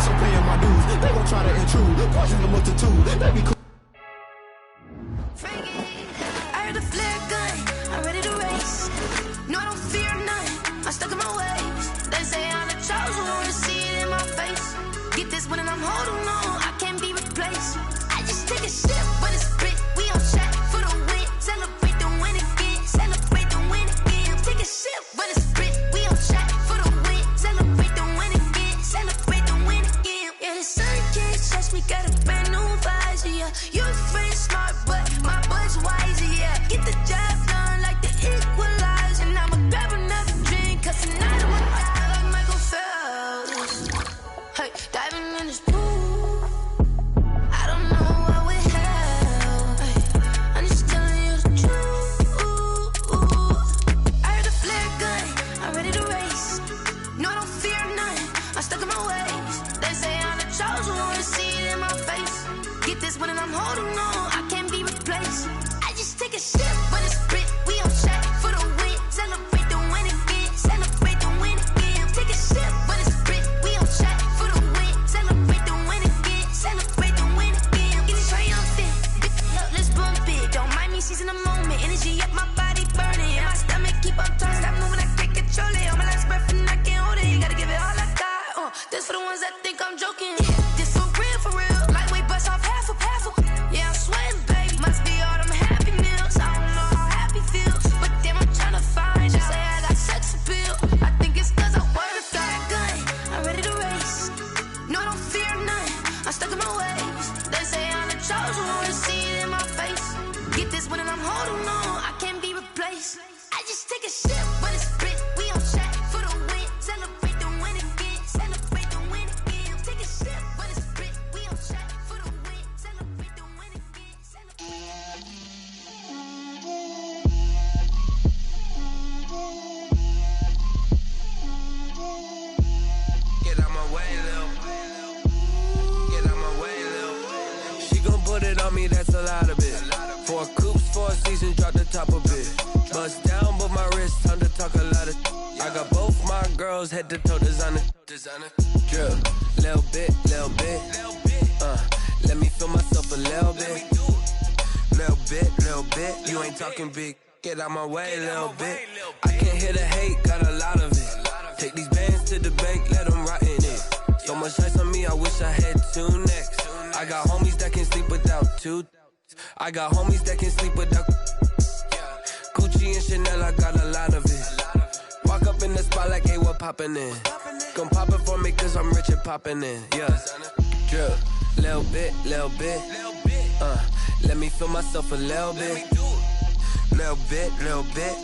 so paying my dues. They gon' try to intrude, poison the multitude. Let me cool. I heard a flare gun, I'm ready to race. No, I don't fear none, I'm stuck in my ways. They say I'm the chosen one, to see it in my face. Get this one and I'm holding on, I can't be replaced. I just take a sip, but it's split. We on track for the win. Celebrate the win again, celebrate the win again. Take a sip, but it's split. We on track for the win. Celebrate the win again, celebrate the win again. Yeah, the sun can't touch me, got a brand new visor, yeah. You're friend smart, but my bud's wiser, yeah. Get the job done like the equalizer. And I'ma grab another drink, cause tonight I'ma die like Michael Phelps. Hey, diving in this pool, I don't know what would help. Hey, I'm just telling you the truth. I heard a flare gun, I'm ready to race. No, I don't fear none, I'm stuck in my ways. They say I'm the chosen one, to see it in my face. Get this one and I'm holding on, I can't be replaced. I just take a sip, but it's split. We on track for the win. Celebrate the win again, celebrate the win again. Take a sip, but it's split. We on track for the win. Celebrate the win again, celebrate the win again. Get it triumphant, let's bump it. Don't mind me seizing the moment. Energy up, my body burning. And my stomach keep on turning. Stop moving, I can't control it. On my last breath and I can't hold it. You gotta give it all I got. This for the ones that think I'm joking. This for real, for real. Lightweight bust off half a. Yeah, I'm sweating, baby. Must be all them happy meals. I don't know how happy feels, but damn, I'm trying to find out. Say I got sex appeal. I think it's cause I wear a flat gun. I'm ready to race. No, I don't fear none. I'm stuck in my ways. They say I'm the chosen one, to see it in my face. Get this one and I'm holding on, I can't be replaced. I just take a sip, but it's split. We on track for the win. Celebrate the win again. Celebrate the win again. Take a sip, but it's split. We on track for the win. Celebrate the win again. Get out my way, Lil. Get out my way, Lil. She gon' put it on me, that's a lot of it. 4 coops, 4 seasons, drop the top a bit. Bust down, but my wrist, time to talk a lot of. I got both my girls, head to toe designer. Drill, little bit, little bit. Let me feel myself a little bit. Little bit. You ain't talking big. Get out my way, little bit. I can't hear the hate, got a lot of it. Take these bands to the bank, let them rot in it. So much ice on me, I wish I had 2 necks. I got homies that can sleep without 2. I got homies that can sleep without Gucci and Chanel, I got a lot of it. Walk up in the spot like, hey, what poppin' in? Gon' pop it for me cause I'm rich and poppin' in. Yeah, drill, little bit. Let me feel myself a little bit. Little bit.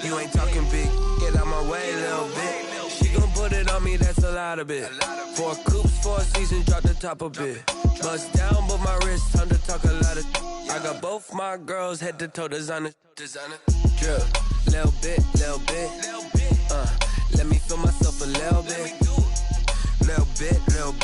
You ain't talking big. Get out my way, little bit. She gon' put it on me, that's a lot of it. 4 coops, 4 seasons, drop the top a bit. Bust down, but my wrist, time to talk a lot of. I got both my girls, head to toe designer. Drill, little bit. Let me feel myself a little bit. Little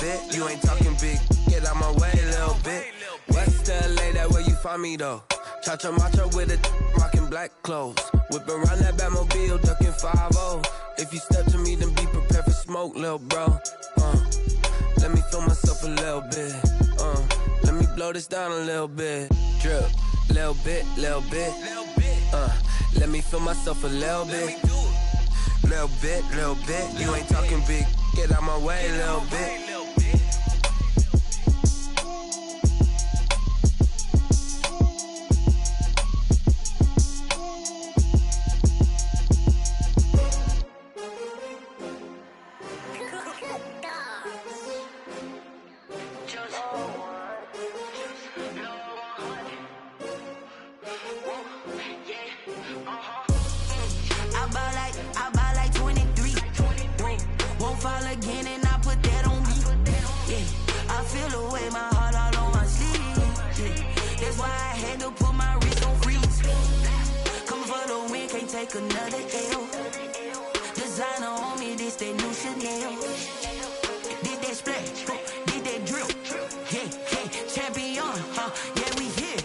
bit. You ain't talking big. Get out my way, little bit. West LA, that where you find me though. Cha-cha matcha with a rockin' black clothes. Whip around that Batmobile, ducking 5-0. If you step to me, then be prepared for smoke, lil' bro. Let me feel myself a little bit. Let me blow this down a little bit. Drip, little bit. Let me feel myself a little bit. Little bit. You ain't talking big. Get out my way, little bit. I buy like 23. Won't fall again and I put that on me. Yeah, I feel the way, my heart all on my sleeve. Yeah, that's why I had to put my wrist on freeze. Coming for the win, can't take another L. Designer on me, this that new Chanel. Did that splash, did that drill. Yeah, champion, yeah, we here.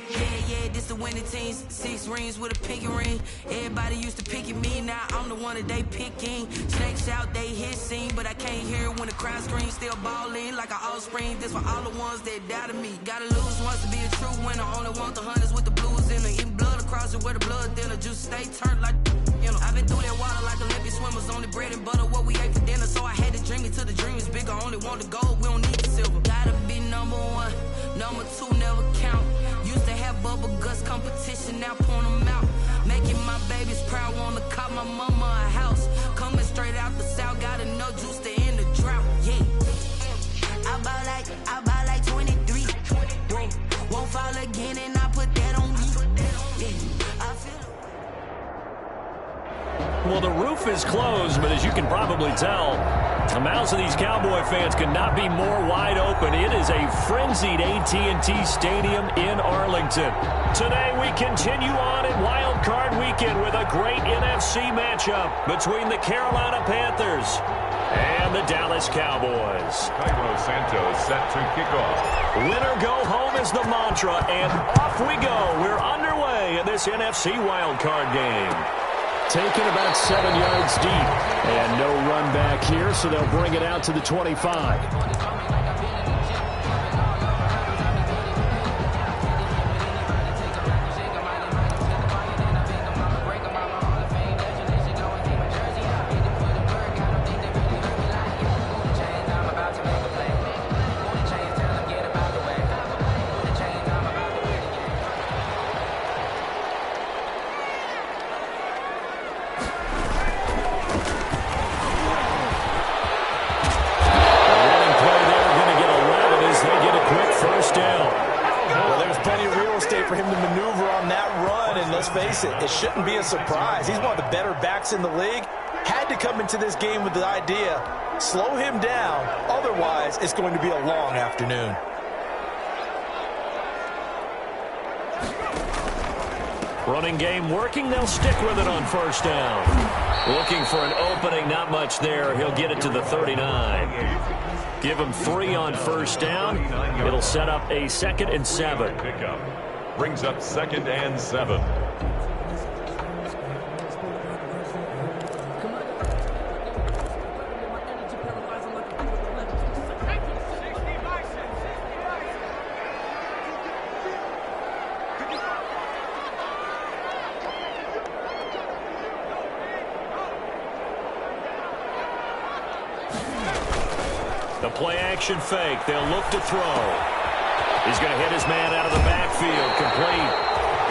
Yeah, this the winning team, 6 rings with a pinky ring. Everybody used to pick at me, now I'm the one that they picking. Snakes out, they hissing, but I can't hear when the crowd screams. Still balling like an offspring. This for all the ones that doubted me. Gotta lose once to be a true winner. Only want the hunters with the blues in it. Eating blood across it where the blood thinner. Juice stay turned like you know. I've been through that water like Olympic swimmers. Only bread and butter what we ate for dinner. So I had to dream it till the dream is bigger. Only want the gold, we don't need the silver. Gotta be number one, number two never count. Used to have bubble guts competition, now point them out. Making my babies proud, wanna call my mama a house. Coming straight out the south, got enough juice to end the drought. Yeah, I bought like 23. Won't fall again, and I put that on me. Yeah, I feel. Well, the roof is closed, but as you can probably tell, the mouths of these Cowboy fans could not be more wide open. It is a frenzied AT&T Stadium in Arlington. Today we continue on in Wild Card Weekend with a great NFC matchup between the Carolina Panthers and the Dallas Cowboys. Cairo Santos set to kick off. Winner go home is the mantra, and off we go. We're underway in this NFC Wild Card game. Taken about 7 yards deep. And no run back here, so they'll bring it out to the 25. It shouldn't be a surprise. He's one of the better backs in the league. Had to come into this game with the idea, slow him down. Otherwise, it's going to be a long afternoon. Running game working. They'll stick with it on first down. Looking for an opening. Not much there. He'll get it to the 39. Give him 3 on first down. It'll set up a 2nd and 7. Pickup brings up 2nd and 7. The play-action fake. They'll look to throw. He's going to hit his man out of the backfield. Complete.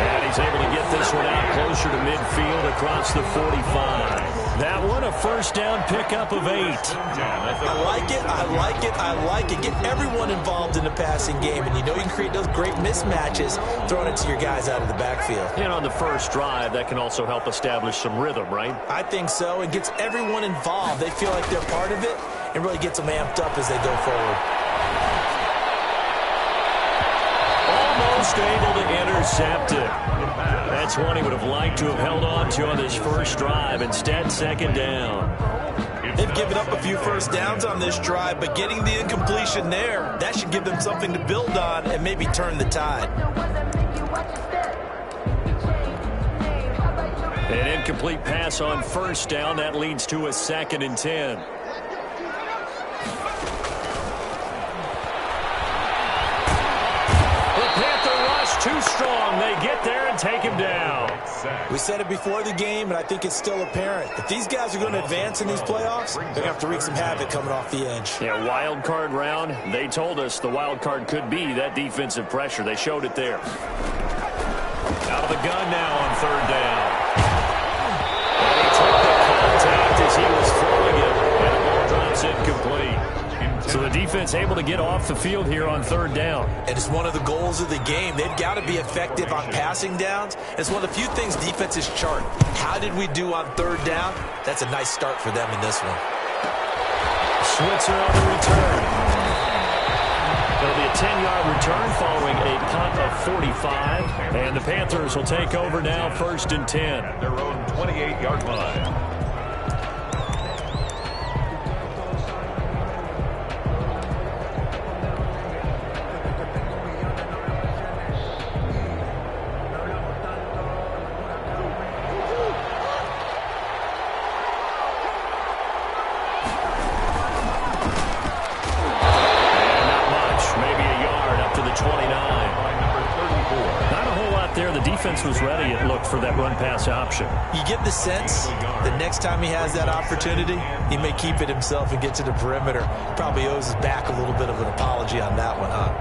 And he's able to get this one out closer to midfield across the 45. That one a first down pickup of 8. I like it. I like it. I like it. Get everyone involved in the passing game. And you know you can create those great mismatches throwing it to your guys out of the backfield. And on the first drive, that can also help establish some rhythm, right? I think so. It gets everyone involved. They feel like they're part of it. And really gets them amped up as they go forward. Almost able to intercept it. That's one he would have liked to have held on to on this first drive. Instead, 2nd down. They've given up a few first downs on this drive, but getting the incompletion there, that should give them something to build on and maybe turn the tide. An incomplete pass on first down. That leads to a 2nd and 10. Too strong. They get there and take him down. We said it before the game, and I think it's still apparent. If these guys are going to advance in these playoffs, they're going to have to wreak some havoc coming off the edge. Yeah, wild card round. They told us the wild card could be that defensive pressure. They showed it there. Out of the gun now on 3rd down. And he took the contact as he was throwing it, and the ball drops incomplete. So the defense able to get off the field here on 3rd down. And it's one of the goals of the game. They've got to be effective on passing downs. It's one of the few things defenses chart. How did we do on 3rd down? That's a nice start for them in this one. Switzer on the return. It'll be a 10-yard return following a punt of 45. And the Panthers will take over now 1st and 10. At their own 28-yard line. was ready, it looked, for that run-pass option. You get the sense that next time he has that opportunity, he may keep it himself and get to the perimeter. Probably owes his back a little bit of an apology on that one, huh?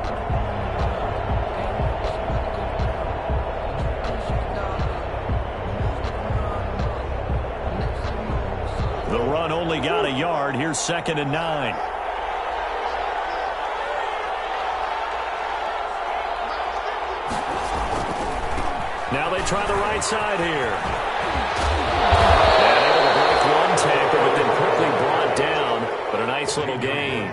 The run only got a yard. Here's 2nd and 9. Now they try the right side here. And able to break one tackle, but then quickly brought down. But a nice little gain.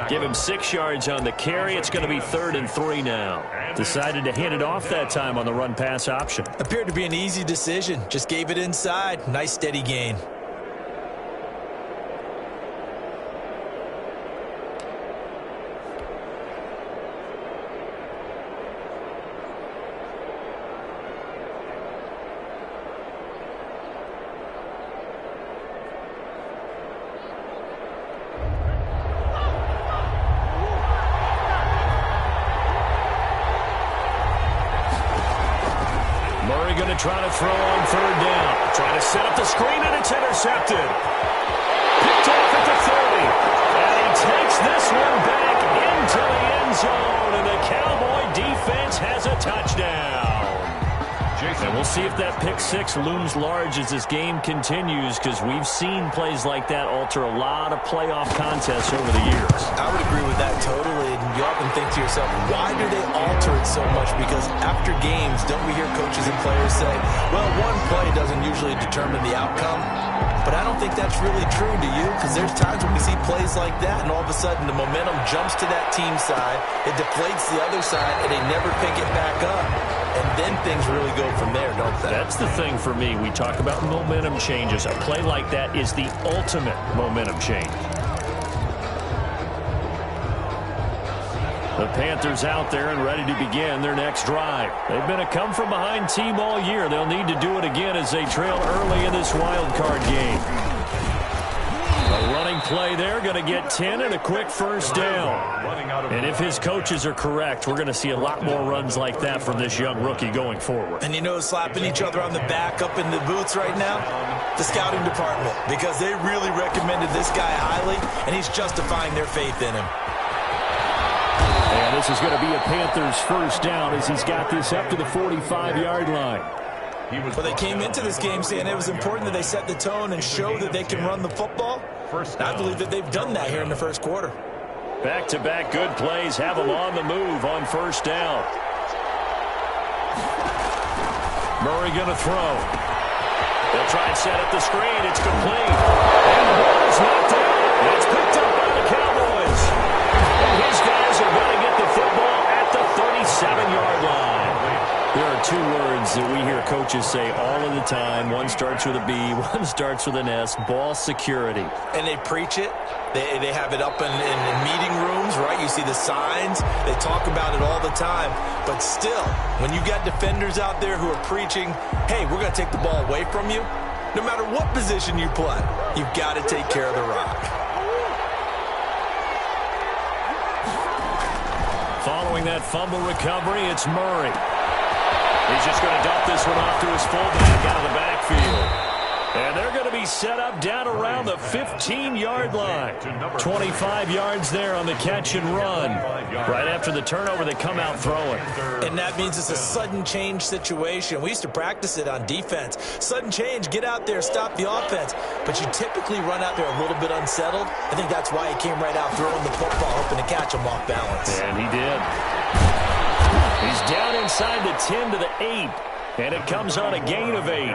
Give him 6 yards on the carry. It's going to be 3rd and 3 now. Decided to hand it off that time on the run-pass option. Appeared to be an easy decision. Just gave it inside. Nice steady gain. Trying to throw on 3rd down. Trying to set up the screen, and it's intercepted. Picked off at the 30. And he takes this one back into the end zone. And the Cowboy defense has a touchdown. And we'll see if that pick 6 looms large as this game continues, because we've seen plays like that alter a lot of playoff contests over the years. I would agree with that totally. And you often think to yourself, why do they alter it so much? Because after games, don't we hear coaches and players say, well, one play doesn't usually determine the outcome. But I don't think that's really true, do you? Because there's times when we see plays like that, and all of a sudden the momentum jumps to that team side, it deflates the other side, and they never pick it back up. And then things really go from there, don't they? That's the thing for me. We talk about momentum changes. A play like that is the ultimate momentum change. The Panthers out there and ready to begin their next drive. They've been a come-from-behind team all year. They'll need to do it again as they trail early in this wild card game. A running play there, going to get 10 and a quick first down. And if his coaches are correct, we're going to see a lot more runs like that from this young rookie going forward. And you know, slapping each other on the back up in the booths right now? The scouting department, because they really recommended this guy highly, and he's justifying their faith in him. And this is going to be a Panthers first down as he's got this up to the 45-yard line. Well, they came into this game saying it was important that they set the tone and show that they can run the football. I believe that they've done that here in the first quarter. Back-to-back good plays have them on the move on first down. Murray going to throw. They'll try and set up the screen. It's complete. And the ball is knocked out. It's picked up by the Cowboys. And his guys are going to get the football at the 37-yard line. There are 2 words that we hear coaches say all of the time. One starts with a B, one starts with an S. Ball security. And they preach it. They have it up in meeting rooms, right? You see the signs. They talk about it all the time. But still, when you got defenders out there who are preaching, hey, we're going to take the ball away from you, no matter what position you play, you've got to take care of the rock. Following that fumble recovery, it's Murray. He's just going to dump this one off to his fullback out of the backfield. And they're going to be set up down around the 15-yard line. 25 yards there on the catch and run. Right after the turnover, they come out throwing. And that means it's a sudden change situation. We used to practice it on defense. Sudden change, get out there, stop the offense. But you typically run out there a little bit unsettled. I think that's why he came right out throwing the football, hoping to catch him off balance. And he did. He's down inside the 10 to the 8. And it comes on a gain of 8.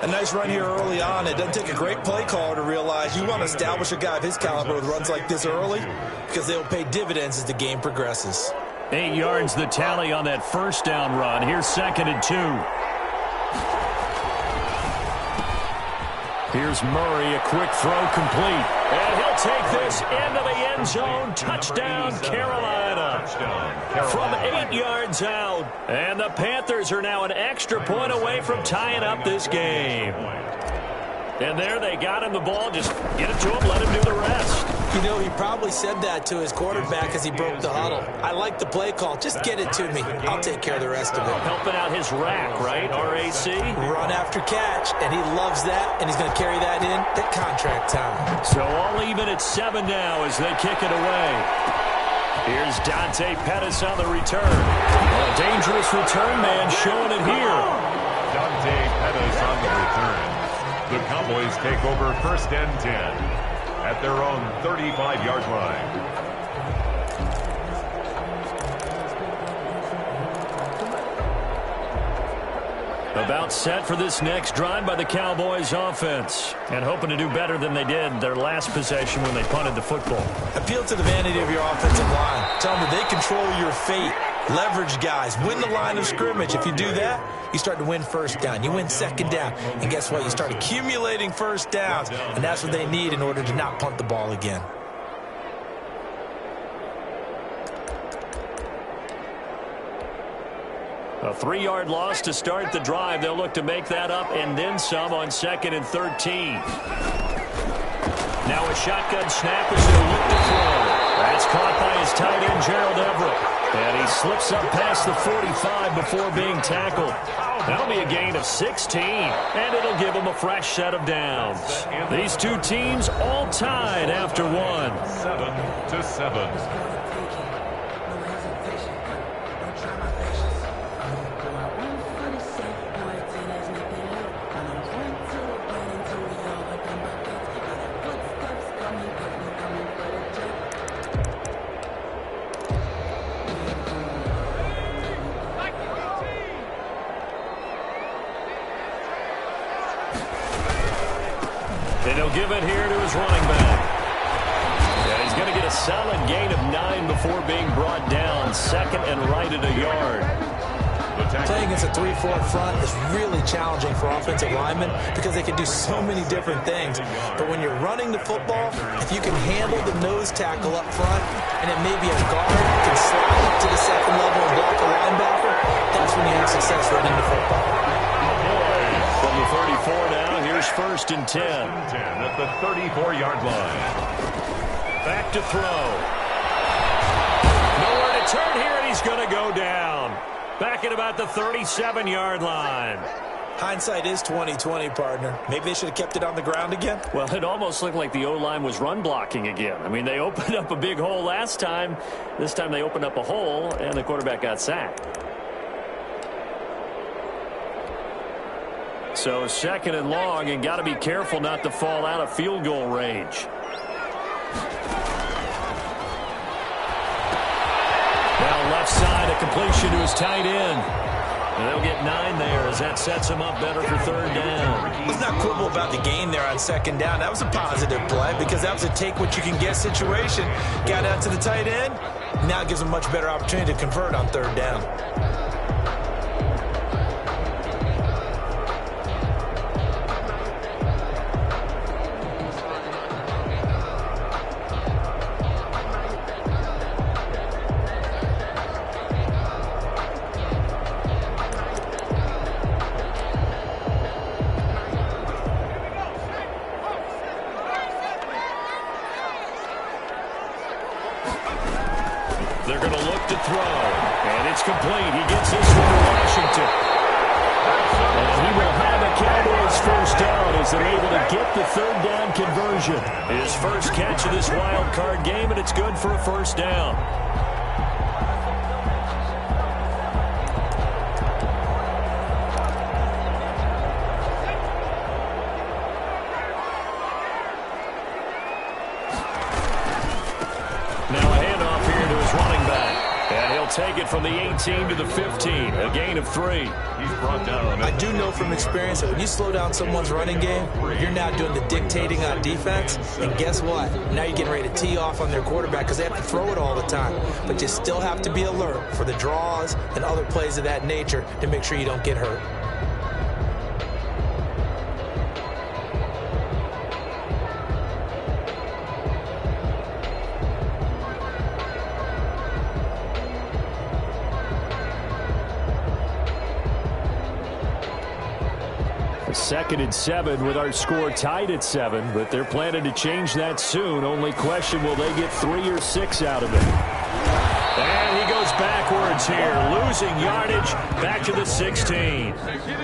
A nice run here early on. It doesn't take a great play caller to realize you want to establish a guy of his caliber with runs like this early, because they'll pay dividends as the game progresses. 8 yards the tally on that first down run. Here's 2nd and 2. Here's Murray, a quick throw complete. And he'll take this into the end zone. Touchdown, Carolina. From 8 yards out. And the Panthers are now an extra point away from tying up this game. And there they got him the ball. Just get it to him, let him do the rest. You know, he probably said that to his quarterback as he broke the huddle. I like the play call. Just get it to me. I'll take care of the rest of it. Helping out his rack, right? RAC? Run after catch, and he loves that, and he's going to carry that in at contract time. So all even at 7 now as they kick it away. Here's Dante Pettis on the return. A dangerous return man showing it here. Dante Pettis on the return. The Cowboys take over 1st and 10 at their own 35-yard line. About set for this next drive by the Cowboys offense. And hoping to do better than they did their last possession when they punted the football. Appeal to the vanity of your offensive line. Tell them that they control your fate. Leverage guys. Win the line of scrimmage. If you do that, you start to win 1st down. You win 2nd down. And guess what? You start accumulating 1st downs. And that's what they need in order to not punt the ball again. A 3-yard loss to start the drive. They'll look to make that up and then some on 2nd and 13. Now a shotgun snap as they look to throw. That's caught by his tight end, Gerald Everett. And he slips up past the 45 before being tackled. That'll be a gain of 16, and it'll give him a fresh set of downs. These two teams all tied after 1. 7-7. And he'll give it here to his running back. And he's going to get a solid gain of 9 before being brought down. 2nd and right at a yard. Playing against a 3-4 front is really challenging for offensive linemen because they can do so many different things. But when you're running the football, if you can handle the nose tackle up front, and it may be a guard can slide up to the 2nd level and block a linebacker, that's when you have success running the football. From the 34 now, here's 1st and 10. At the 34-yard line. Back to throw. Nowhere to turn here, and he's going to go down. Back at about the 37-yard line. Hindsight is 20/20, partner. Maybe they should have kept it on the ground again. Well, it almost looked like the O-line was run blocking again. I mean, they opened up a big hole last time. This time they opened up a hole, and the quarterback got sacked. So 2nd and long, and got to be careful not to fall out of field goal range. Now left side, a completion to his tight end. And they'll get 9 there as that sets him up better for 3rd down. Let's not quibble about the gain there on 2nd down. That was a positive play because that was a take-what-you-can-get situation. Got out to the tight end. Now it gives him a much better opportunity to convert on 3rd down. They're going to look to throw. And it's complete. He gets this one to Washington. And he will have a Cowboys 1st down as they're able to get the 3rd down conversion. His first catch of this wild card game, and it's good for a 1st down. Take it from the 18 to the 15, a gain of 3. He's brought down. I do know from experience that when you slow down someone's running game, you're now doing the dictating on defense. And guess what? Now you're getting ready to tee off on their quarterback because they have to throw it all the time. But you still have to be alert for the draws and other plays of that nature to make sure you don't get hurt. 2nd and 7 with our score tied at 7, but they're planning to change that soon. Only question, will they get 3 or 6 out of it? And he goes backwards here, losing yardage back to the 16.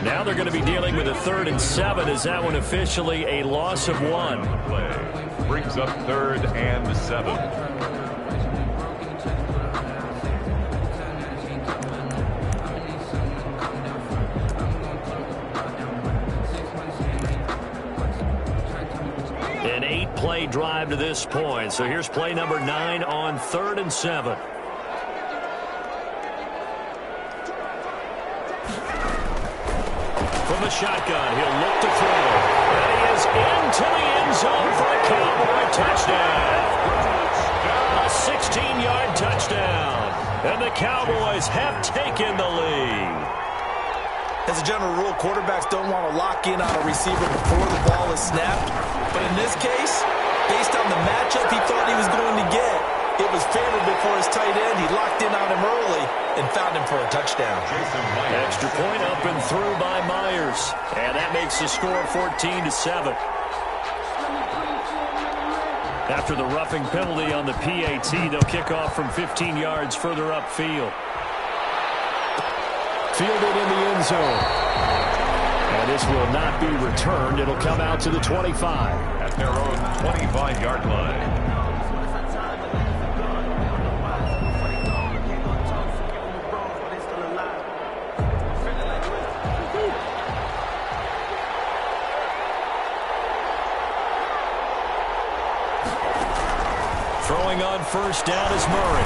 Now they're going to be dealing with a 3rd and 7. Is that one officially a loss of 1? Brings up 3rd and 7. An 8-play drive to this point. So here's play number 9 on 3rd and 7. From the shotgun, he'll look to throw. And he is into the end zone for a Cowboy touchdown. A 16-yard touchdown. And the Cowboys have taken the lead. As a general rule, quarterbacks don't want to lock in on a receiver before the ball is snapped. But in this case, based on the matchup he thought he was going to get, it was favorable for his tight end. He locked in on him early and found him for a touchdown. Extra point up and through by Myers. And that makes the score 14-7. After the roughing penalty on the PAT, they'll kick off from 15 yards further upfield. Fielded in the end zone. And this will not be returned. It'll come out to the 25. At their own 25-yard line. Throwing on first down is Murray.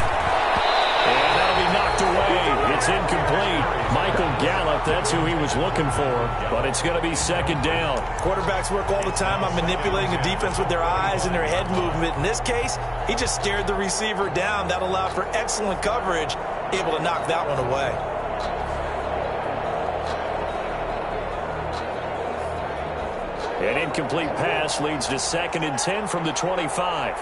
And that'll be knocked away. It's incomplete. Michael Gallup, that's who he was looking for. But it's going to be 2nd down. Quarterbacks work all the time on manipulating the defense with their eyes and their head movement. In this case, he just stared the receiver down. That allowed for excellent coverage, able to knock that one away. An incomplete pass leads to 2nd and 10 from the 25.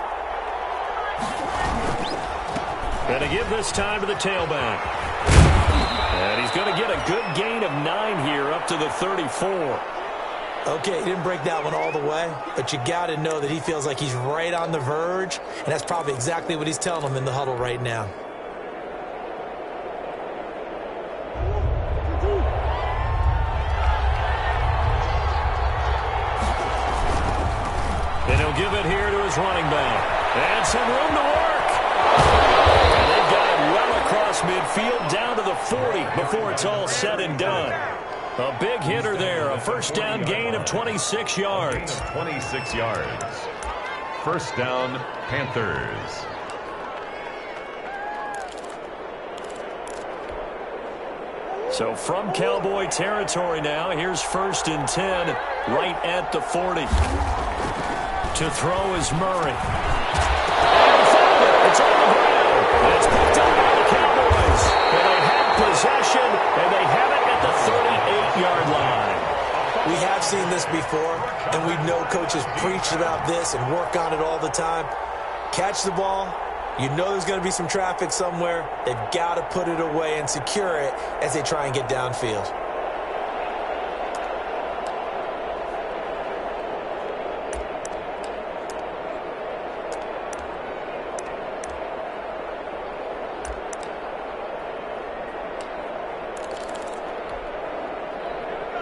And to give this time to the tailback. And he's going to get a good gain of 9 here up to the 34. Okay, he didn't break that one all the way, but you got to know that he feels like he's right on the verge, and that's probably exactly what he's telling them in the huddle right now. And he'll give it here to his running back. And some room to work. Across midfield down to the 40 before it's all said and done. A big hitter there, a first down gain of 26 yards. 26 yards. First down, Panthers. So from Cowboy territory now, here's 1st and 10 right at the 40. To throw is Murray. And found it. It's on the ground. It's picked up by the Cowboys. And they have possession, and they have it at the 38-yard line. We have seen this before, and we know coaches preach about this and work on it all the time. Catch the ball. You know there's going to be some traffic somewhere. They've got to put it away and secure it as they try and get downfield.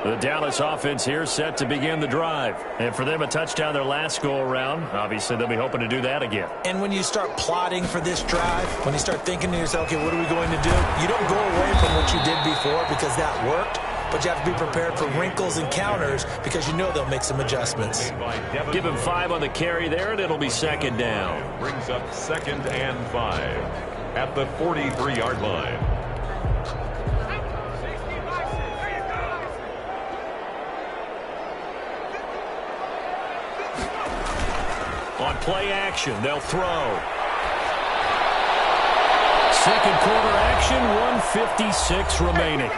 The Dallas offense here set to begin the drive. And for them, a touchdown their last go-around. Obviously, they'll be hoping to do that again. And when you start plotting for this drive, when you start thinking to yourself, okay, what are we going to do? You don't go away from what you did before because that worked, but you have to be prepared for wrinkles and counters because you know they'll make some adjustments. Give him 5 on the carry there, and it'll be 2nd down. Brings up 2nd and 5 at the 43-yard line. On play action, they'll throw. Second quarter action, 1:56 remaining.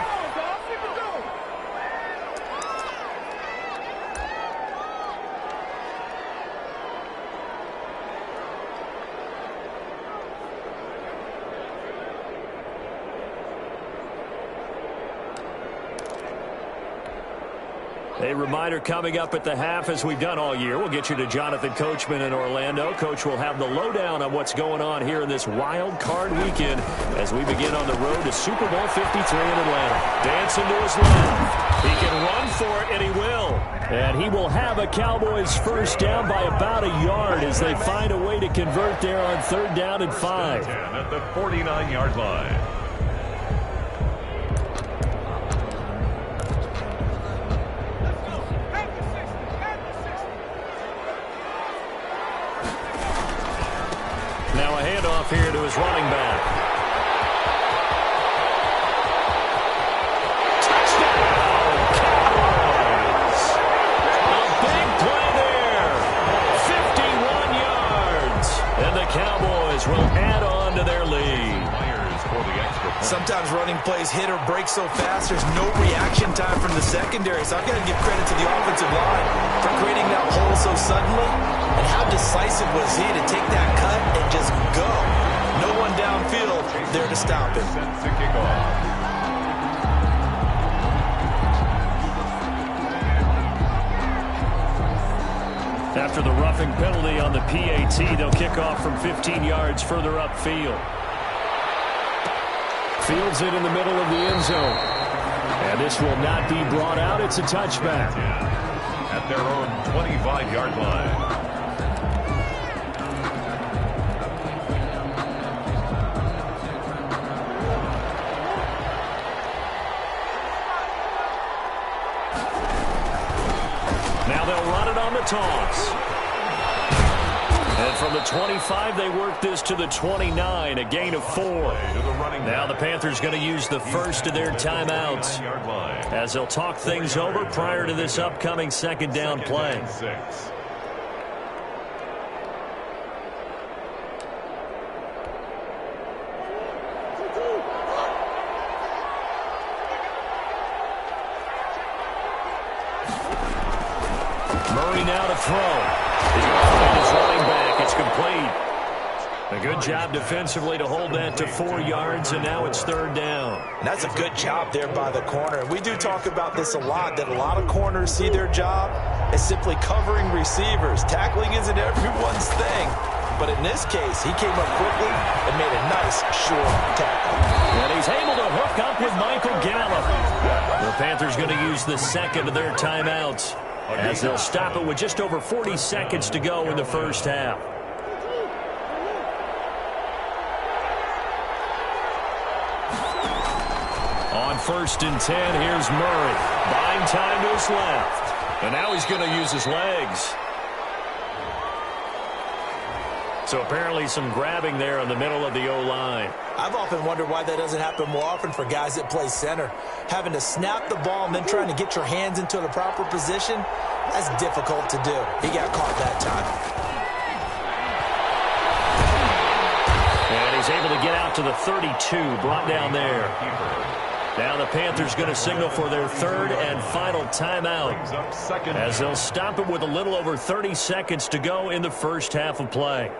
A reminder coming up at the half, as we've done all year. We'll get you to Jonathan Coachman in Orlando. Coach will have the lowdown on what's going on here in this wild card weekend as we begin on the road to Super Bowl 53 in Atlanta. Dancing to his left. He can run for it, and he will. And he will have a Cowboys first down by about a yard as they find a way to convert there on 3rd down and 5. At the 49-yard line. Now a handoff here to his running back. Touchdown, Cowboys! A big play there. 51 yards. And the Cowboys will add on to their lead. Sometimes running plays hit or break so fast, there's no reaction time from the secondary. So I've got to give credit to the offensive line for creating that hole so suddenly. And how decisive was he to take that cut and just go? No one downfield there to stop him. After the roughing penalty on the PAT, they'll kick off from 15 yards further upfield. Fields it in the middle of the end zone. And this will not be brought out. It's a touchback. At their own 25-yard line. Now they'll run it on the toss. And from the 25, they work this to the 29, a gain of 4. Now the Panthers going to use the first of their timeouts as they'll talk things over prior to this upcoming 2nd down play. Murray now to throw. He's going to find his running back. It's complete. A good job defensively to hold that to 4 yards, and now it's 3rd down. And that's a good job there by the corner. We do talk about this a lot, that a lot of corners see their job as simply covering receivers. Tackling isn't everyone's thing. But in this case, he came up quickly and made a nice, short tackle. And he's able to hook up with Michael Gallup. The Panthers going to use the second of their timeouts as they'll stop it with just over 40 seconds to go in the first half. On 1st and 10, here's Murray. Buying time to his left. And now he's going to use his legs. So apparently some grabbing there in the middle of the O-line. I've often wondered why that doesn't happen more often for guys that play center. Having to snap the ball and then trying to get your hands into the proper position, that's difficult to do. He got caught that time. And he's able to get out to the 32, brought down there. Now the Panthers going to signal for their 3rd and final timeout as they'll stop it with a little over 30 seconds to go in the first half of play.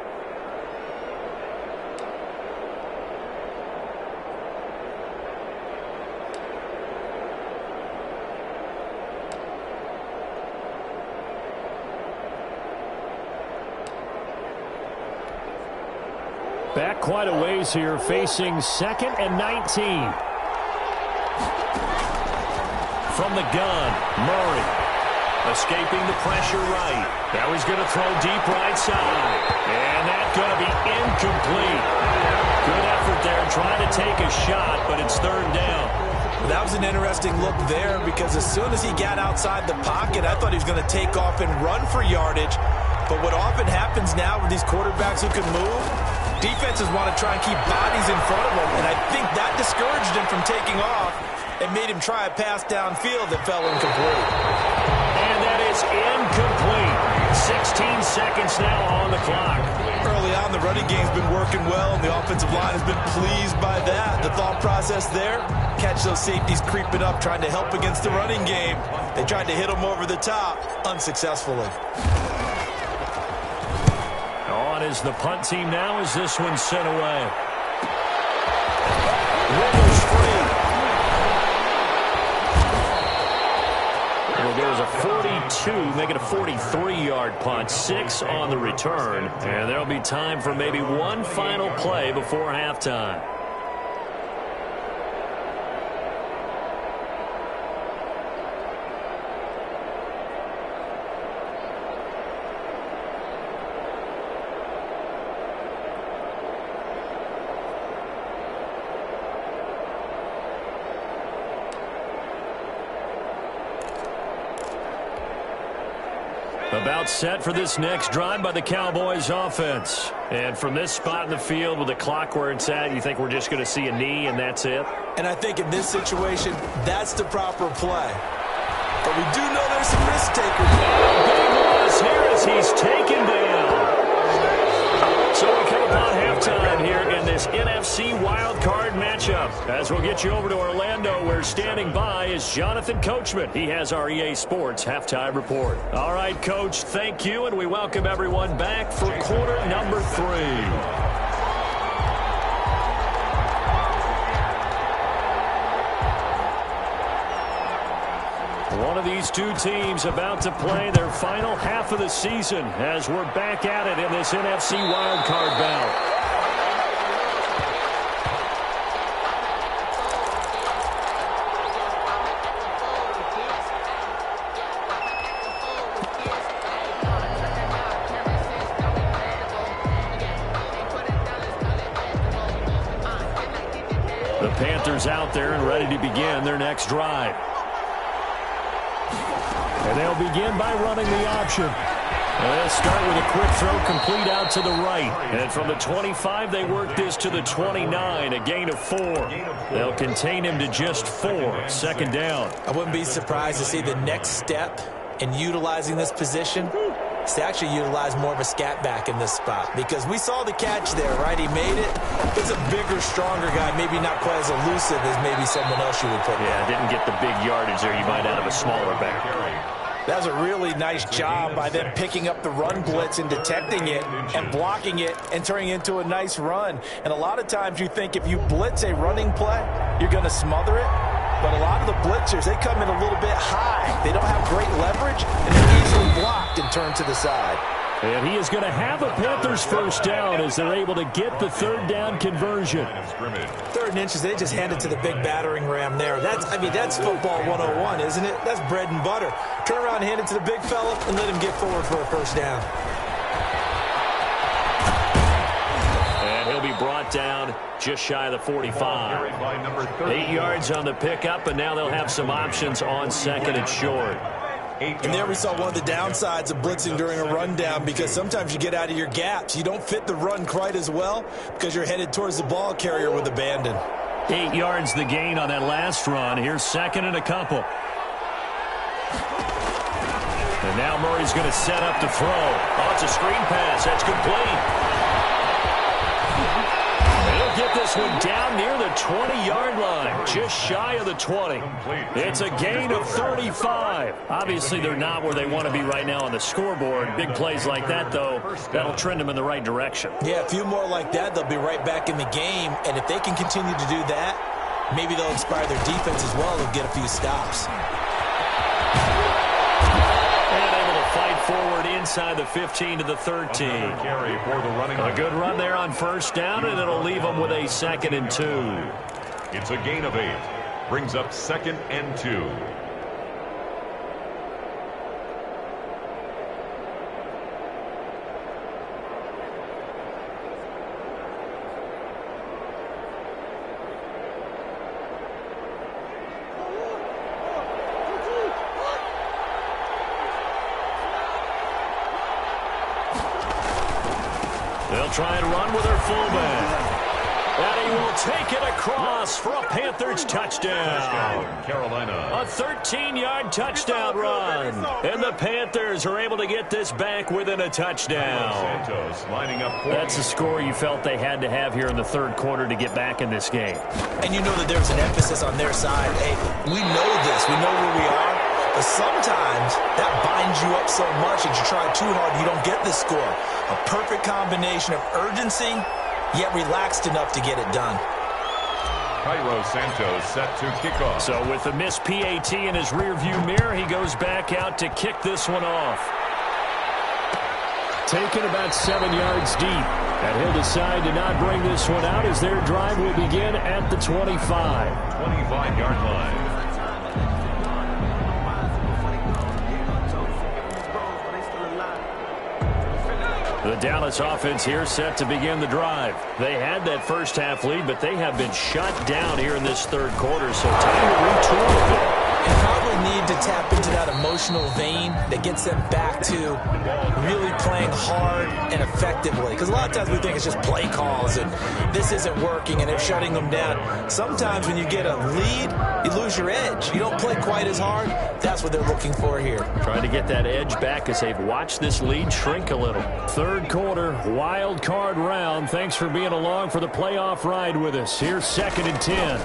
Back quite a ways here, facing 2nd and 19. From the gun, Murray escaping the pressure right. Now he's going to throw deep right side. And that's going to be incomplete. Good effort there trying to take a shot, but it's 3rd down. That was an interesting look there because as soon as he got outside the pocket, I thought he was going to take off and run for yardage. But what often happens now with these quarterbacks who can move, defenses want to try and keep bodies in front of them, and I think that discouraged him from taking off and made him try a pass downfield that fell incomplete. And that is incomplete. 16 seconds now on the clock. Early on, the running game's been working well, and the offensive line has been pleased by that. The thought process there, catch those safeties creeping up, trying to help against the running game. They tried to hit them over the top, unsuccessfully. On is the punt team now as this one's sent away. Rivers free. It'll go as a 42, make it a 43-yard punt, 6 on the return, and there'll be time for maybe one final play before halftime. About set for this next drive by the Cowboys offense. And from this spot in the field with the clock where it's at, you think we're just going to see a knee and that's it? And I think in this situation, that's the proper play. But we do know there's some risk takers. Big loss here as he's taken down. So we come upon halftime here in this NFC wildcard matchup. As we'll get you over to Orlando, where standing by is Jonathan Coachman. He has our EA Sports halftime report. All right, Coach, thank you, and we welcome everyone back for quarter number 3. One of these two teams about to play their final half of the season as we're back at it in this NFC wildcard bout. The Panthers out there and ready to begin their next drive. And they'll begin by running the option. They'll start with a quick throw complete out to the right. And from the 25, they work this to the 29, a gain of 4. They'll contain him to just 4, second down. I wouldn't be surprised to see the next step in utilizing this position is to actually utilize more of a scat back in this spot. Because we saw the catch there, right? He made it. He's a bigger, stronger guy, maybe not quite as elusive as maybe someone else you would put there. Yeah, didn't get the big yardage there you might out of a smaller back. That was a really nice job by them picking up the run blitz and detecting it and blocking it and turning it into a nice run. And a lot of times you think if you blitz a running play, you're going to smother it. But a lot of the blitzers, they come in a little bit high. They don't have great leverage, and they're easily blocked and turned to the side. And he is going to have a Panthers first down as they're able to get the third down conversion. 3rd and inches, they just hand it to the big battering ram there. That's football 101, isn't it? That's bread and butter. Turn around and hand it to the big fella and let him get forward for a first down. And he'll be brought down just shy of the 45. 8 yards on the pickup, and now they'll have some options on second and short. And there we saw one of the downsides of blitzing during a rundown, because sometimes you get out of your gaps. You don't fit the run quite as well because you're headed towards the ball carrier with abandon. 8 yards the gain on that last run. Here's second and a couple. And now Murray's going to set up to throw. Oh, it's a screen pass. That's complete. He'll get this one down near the 20-yard line, just shy of the 20. It's a gain of 35. Obviously, they're not where they want to be right now on the scoreboard. Big plays like that, though, that'll trend them in the right direction. Yeah, a few more like that, they'll be right back in the game. And if they can continue to do that, maybe they'll inspire their defense as well and get a few stops. Forward inside the 15 to the 13. A good run there on first down, and it'll leave them with a 2nd and 2. It's a gain of 8. Brings up 2nd and 2. They'll try and run with their fullback. And he will take it across for a Panthers touchdown. Carolina. A 13-yard touchdown run. And the Panthers are able to get this back within a touchdown. Santos lining up. That's a score you felt they had to have here in the third quarter to get back in this game. And you know that there's an emphasis on their side. Hey, we know this. We know where we are. But sometimes that binds you up so much that you try too hard, you don't get the score. A perfect combination of urgency, yet relaxed enough to get it done. Cairo Santos set to kick off. So with the missed PAT in his rearview mirror, he goes back out to kick this one off. Taken about 7 yards deep. And he'll decide to not bring this one out as their drive will begin at the 25. 25-yard line. The Dallas offense here set to begin the drive. They had that first half lead, but they have been shut down here in this third quarter, so time to retool a bit. And probably need to tap into that emotional vein that gets them back to really playing hard and effectively. Because a lot of times we think it's just play calls and this isn't working and they're shutting them down. Sometimes when you get a lead, you lose your edge. You don't play quite as hard. That's what they're looking for here. Trying to get that edge back as they've watched this lead shrink a little. Third quarter, wild card round. Thanks for being along for the playoff ride with us. Here's 2nd and 10.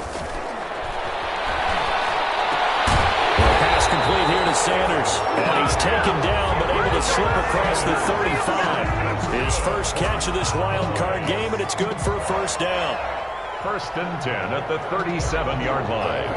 Complete here to Sanders, and he's taken down but able to slip across the 35. His first catch of this wild card game, and it's good for a first down. 1st and 10 at the 37-yard line.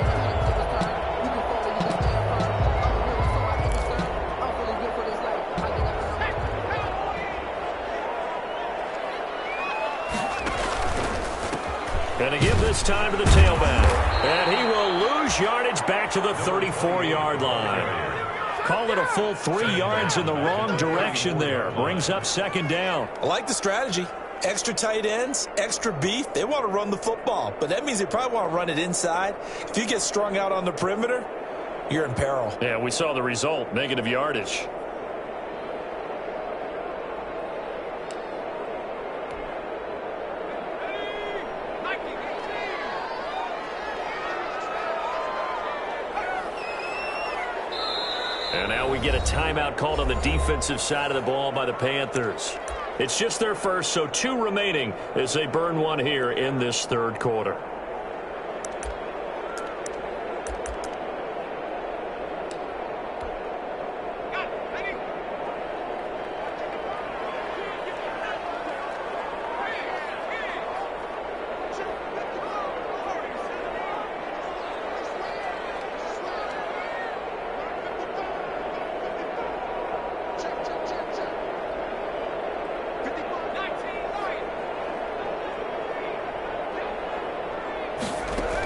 And to give this time to the tailback. And he will lose yardage back to the 34-yard line. Call it a full 3 yards in the wrong direction there. Brings up 2nd down. I like the strategy. Extra tight ends, extra beef. They want to run the football, but that means they probably want to run it inside. If you get strung out on the perimeter, you're in peril. Yeah, we saw the result, negative yardage. And now we get a timeout called on the defensive side of the ball by the Panthers. It's just their first, so 2 remaining as they burn one here in this third quarter.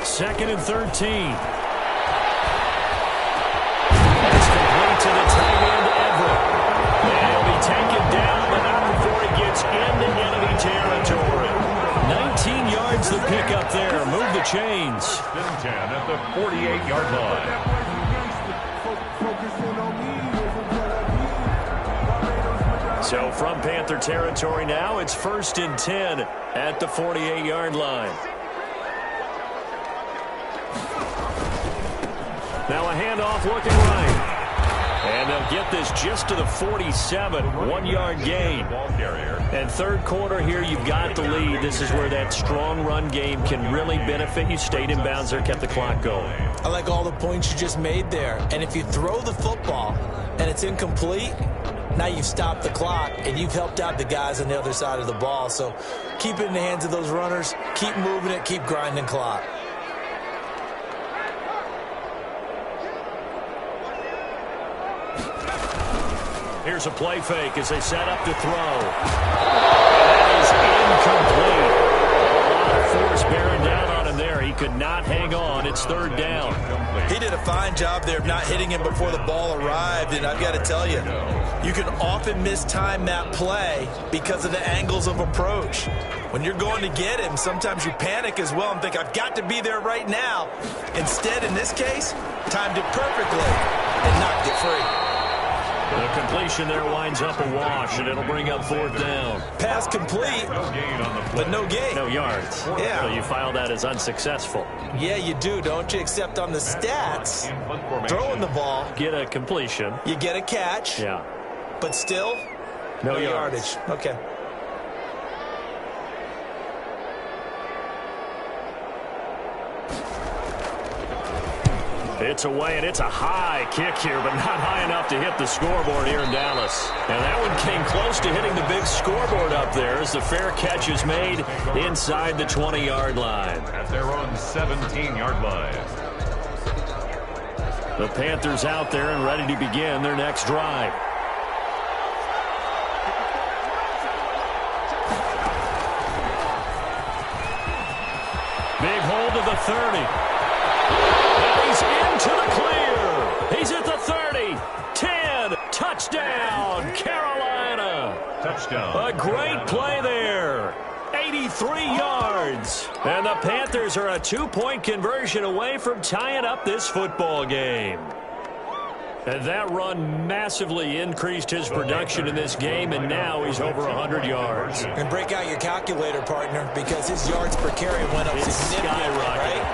Second and 13. That's complete to the tight end, Everett. And he'll be taken down, but not before he gets into enemy territory. 19 yards the pickup there. Move the chains. 10 at the 48-yard line. So from Panther territory now, it's 1st and 10 at the 48-yard line. Now a handoff looking right. And they'll get this just to the 47, 1-yard gain. And third quarter here, you've got the lead. This is where that strong run game can really benefit you. Stayed in bounds there, kept the clock going. I like all the points you just made there. And if you throw the football and it's incomplete, now you've stopped the clock and you've helped out the guys on the other side of the ball. So keep it in the hands of those runners. Keep moving it. Keep grinding clock. Here's a play fake as they set up to throw. That is incomplete. A lot of force bearing down on him there. He could not hang on. It's 3rd down. He did a fine job there of not hitting him before the ball arrived, and I've got to tell you, you can often mistime that play because of the angles of approach. When you're going to get him, sometimes you panic as well and think, I've got to be there right now. Instead, in this case, timed it perfectly and knocked it free. The completion there winds up a wash, and it'll bring up 4th down. Pass complete, but no gain. No yards. Yeah. So you file that as unsuccessful. Yeah, you do, don't you? Except on the stats, throwing the ball. Get a completion. You get a catch. Yeah. But still, no yardage. Okay. It's away, and it's a high kick here, but not high enough to hit the scoreboard here in Dallas. And that one came close to hitting the big scoreboard up there as the fair catch is made inside the 20-yard line. At their own 17-yard line. The Panthers out there and ready to begin their next drive. Big hold of the 30. And he's into the clear. He's at the 30. 10. Touchdown, Carolina. Touchdown. A great play there. 83 yards. And the Panthers are a 2-point conversion away from tying up this football game. And that run massively increased his production in this game, and now he's over 100 yards. And break out your calculator, partner, because his yards per carry went up significantly, right?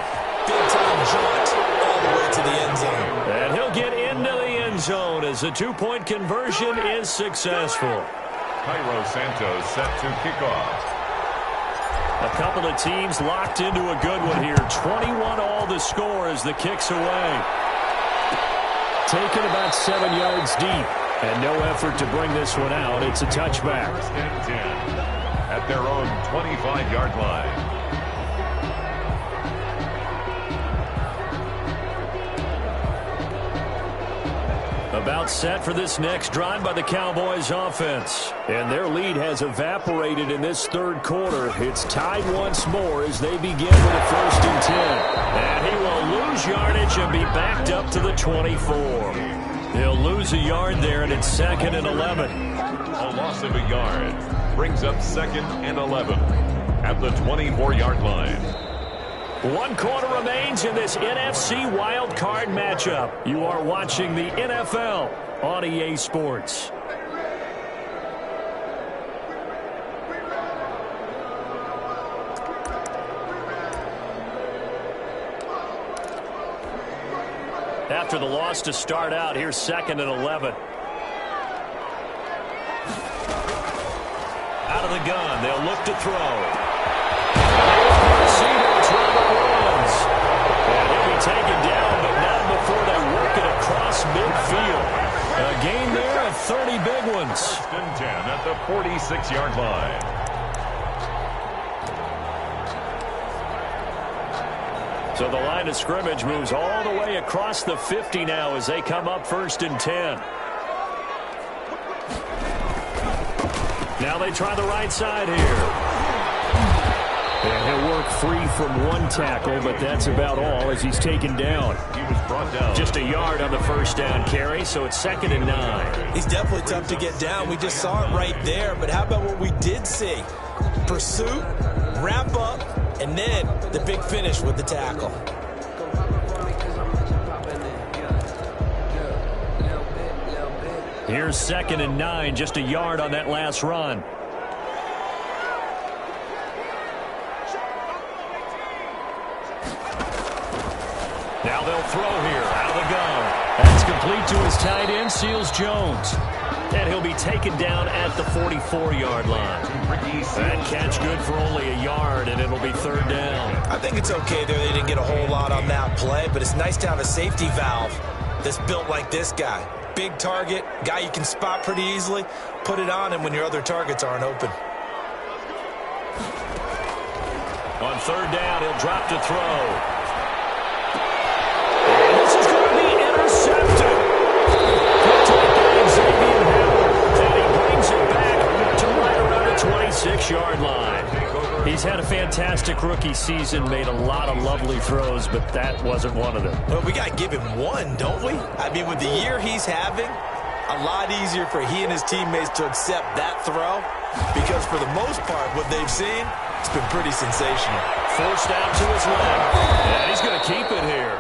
Big-time jaunt all the way to the end zone. And he'll get into the end zone as the 2-point conversion is successful. Cairo Santos set to kick off. A couple of teams locked into a good one here. 21 all the score as the kick's away. Taken about 7 yards deep, and no effort to bring this one out. It's a touchback. First and 10 at their own 25-yard line. About set for this next drive by the Cowboys offense. And their lead has evaporated in this third quarter. It's tied once more as they begin with a 1st and 10. And he will lose yardage and be backed up to the 24. He'll lose a yard there, and it's 2nd and 11. A loss of a yard brings up 2nd and 11 at the 24-yard line. 1 quarter remains in this NFC wildcard matchup. You are watching the NFL on EA Sports. After the loss to start out, here's 2nd and 11. Out of the gun, they'll look to throw. And he'll be taken down, but not before they work it across midfield. A gain there of 30 big ones. 1st and 10 at the 46-yard line. So the line of scrimmage moves all the way across the 50 now as they come up 1st and 10. Now they try the right side here. And he'll work free from one tackle, but that's about all as he's taken down. He was brought down. Just a yard on the 1st down carry, so it's 2nd and 9. He's definitely tough to get down. We just saw it right there. But how about what we did see? Pursuit, wrap up, and then the big finish with the tackle. Here's 2nd and 9, just a yard on that last run. Now they'll throw here, out of the gun. That's complete to his tight end, Seals Jones. And he'll be taken down at the 44-yard line. That catch good for only a yard, and it'll be 3rd down. I think it's okay there. They didn't get a whole lot on that play, but it's nice to have a safety valve that's built like this guy. Big target, guy you can spot pretty easily. Put it on him when your other targets aren't open. On 3rd down, he'll drop to throw. This is going to be intercepted. And he brings it back to right around the 26-yard line. He's had a fantastic rookie season, made a lot of lovely throws, but that wasn't one of them. Well, we got to give him one, don't we? I mean, with the year he's having, a lot easier for he and his teammates to accept that throw because for the most part, what they've seen, it's been pretty sensational. Forced out to his left. And he's going to keep it here.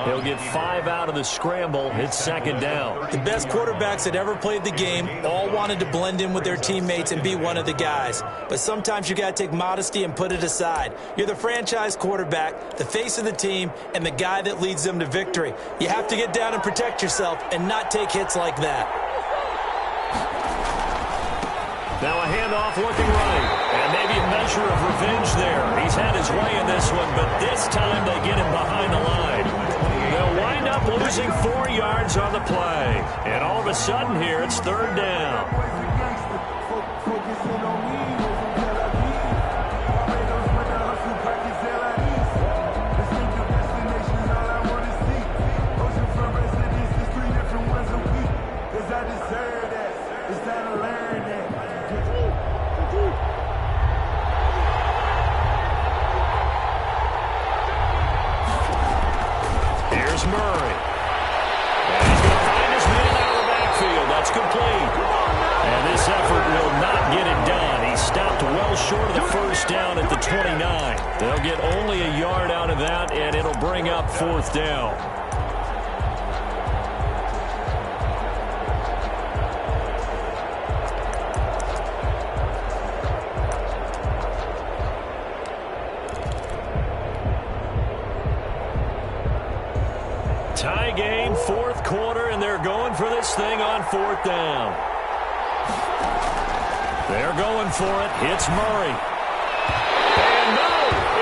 He'll get 5 out of the scramble. It's 2nd down. The best quarterbacks that ever played the game all wanted to blend in with their teammates and be one of the guys. But sometimes you got to take modesty and put it aside. You're the franchise quarterback, the face of the team, and the guy that leads them to victory. You have to get down and protect yourself and not take hits like that. Now a handoff looking right. And maybe a measure of revenge there. He's had his way in this one, but this time they get him behind the line. They'll wind up losing 4 yards on the play. And all of a sudden here, it's third down. Here's Murray. And he's going to find his man out of the backfield. That's complete. And this effort will not get it done. He stopped well short of the first down at the 29. They'll get only a yard out of that, and it'll bring up fourth down. Tie game, fourth quarter, and they're going for this thing on fourth down. They're going for it. It's Murray. And no,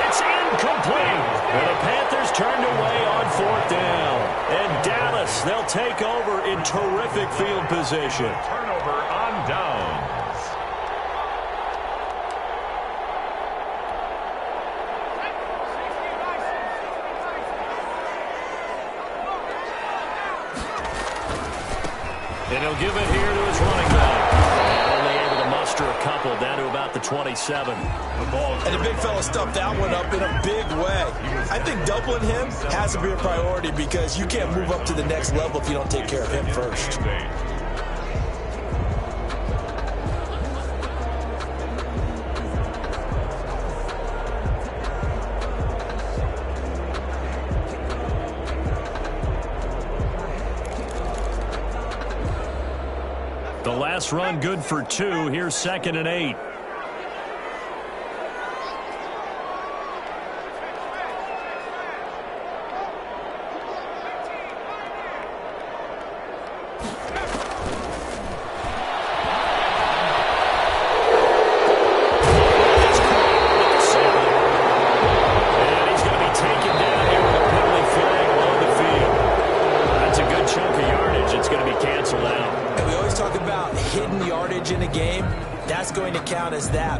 it's incomplete. And the Panthers turned away on fourth down. And Dallas, they'll take over in terrific field position. Turnover on downs. And he'll give it here to his running back. And only able to muster a couple down to about the 27. And the big fella stuffed that one up in a big way. I think doubling him has to be a priority because you can't move up to the next level if you don't take care of him first. The last run good for 2. Here's 2nd and 8.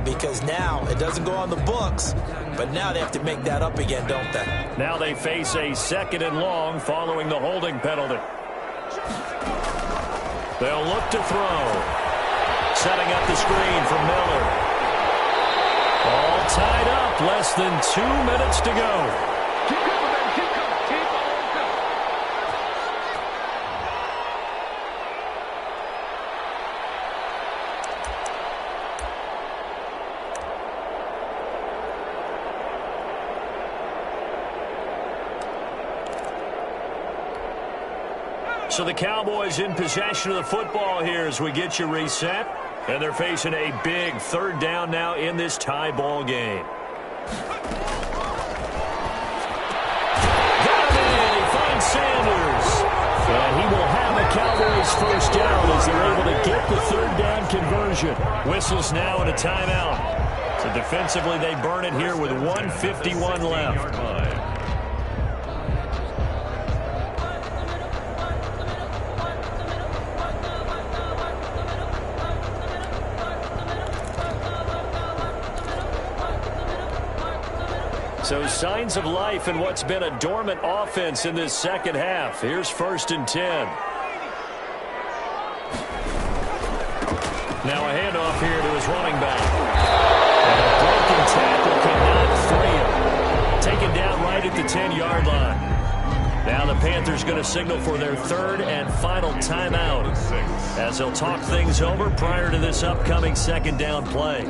Because now it doesn't go on the books, but now they have to make that up again, don't they? Now they face a 2nd and long following the holding penalty. They'll look to throw. Setting up the screen for Miller. All tied up, less than 2 minutes to go. So the Cowboys in possession of the football here as we get you reset. And they're facing a big third down now in this tie ball game. Got him in. He finds Sanders. And he will have a Cowboys first down as they're able to get the third down conversion. Whistles now and a timeout. So defensively they burn it here with 1:51 left. So signs of life in what's been a dormant offense in this second half. Here's 1st and 10. Now a handoff here to his running back. And a broken tackle cannot free him. Taken down right at the 10-yard line. Now the Panthers going to signal for their third and final timeout as they'll talk things over prior to this upcoming second down play.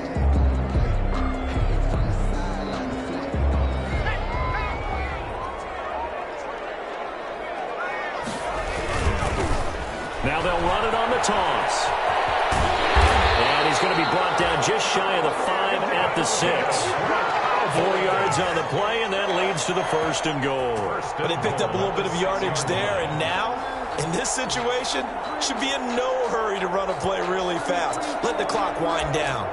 Now they'll run it on the toss. And he's going to be brought down just shy of the 5 at the 6. 4 yards on the play, and that leads to the 1st and goal. But they picked up a little bit of yardage there, and now, in this situation, should be in no hurry to run a play really fast. Let the clock wind down.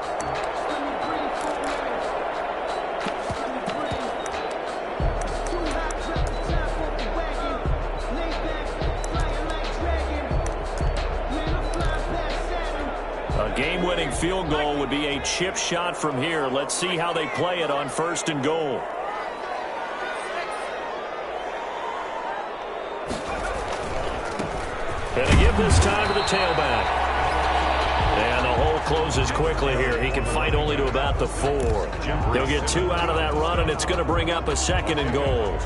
field goal would be a chip shot from here. Let's see how they play it on 1st and goal. And they give this time to the tailback. And the hole closes quickly here. He can fight only to about the 4. He'll get 2 out of that run, and it's going to bring up a 2nd and goal.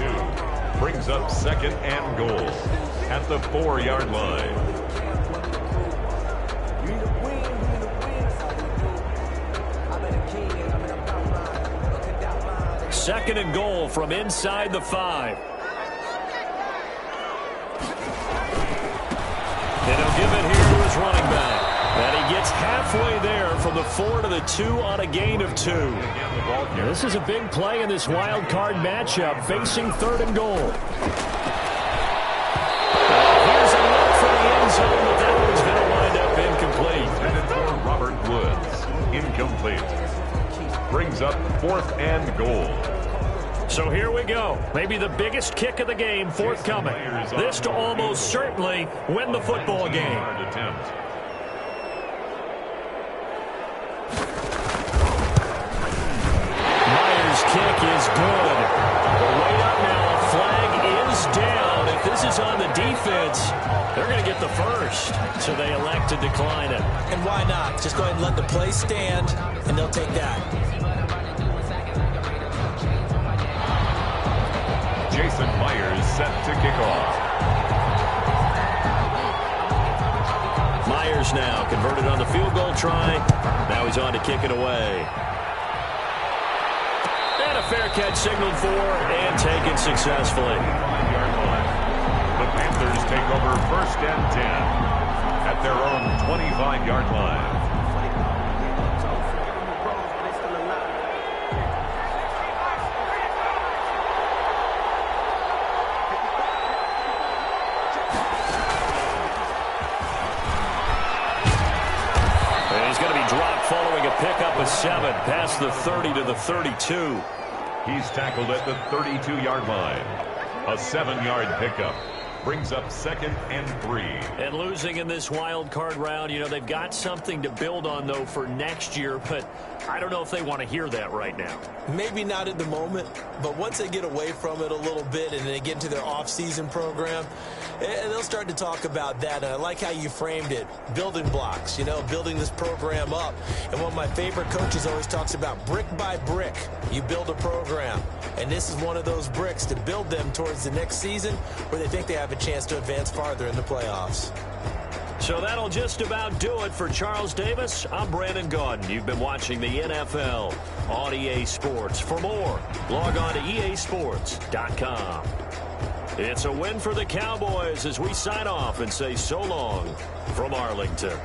Brings up 2nd and goal at the 4-yard line. Second and goal from inside the 5. And he'll give it here to his running back. And he gets halfway there from the 4 to the 2 on a gain of 2. This is a big play in this wild card matchup, facing 3rd and goal. Here's a look for the end zone, but that one's going to wind up incomplete. Headed for Robert Woods. Incomplete. Brings up 4th and goal. So here we go. Maybe the biggest kick of the game forthcoming. This to almost certainly win the football game. Myers' kick is good. But wait up now. A flag is down. If this is on the defense, they're going to get the first. So they elect to decline it. And why not? Just go ahead and let the play stand, and they'll take that. Jason Myers set to kick off. Myers now converted on the field goal try. Now he's on to kick it away. And a fair catch signaled for and taken successfully. 5-yard line. The Panthers take over 1st and 10 at their own 25-yard line. Following a pickup of 7 past the 30 to the 32. He's tackled at the 32-yard line. A 7-yard pickup. Brings up 2nd and 3. And losing in this wild card round, you know, they've got something to build on, though, for next year. But I don't know if they want to hear that right now. Maybe not at the moment, but once they get away from it a little bit and they get into their off-season program, they'll start to talk about that. And I like how you framed it. Building blocks, you know, building this program up. And one of my favorite coaches always talks about brick by brick, you build a program. And this is one of those bricks to build them towards the next season where they think they have a chance to advance farther in the playoffs. So that'll just about do it for Charles Davis. I'm Brandon Gaudin. You've been watching the NFL on EA Sports. For more, log on to easports.com. It's a win for the Cowboys as we sign off and say so long from Arlington.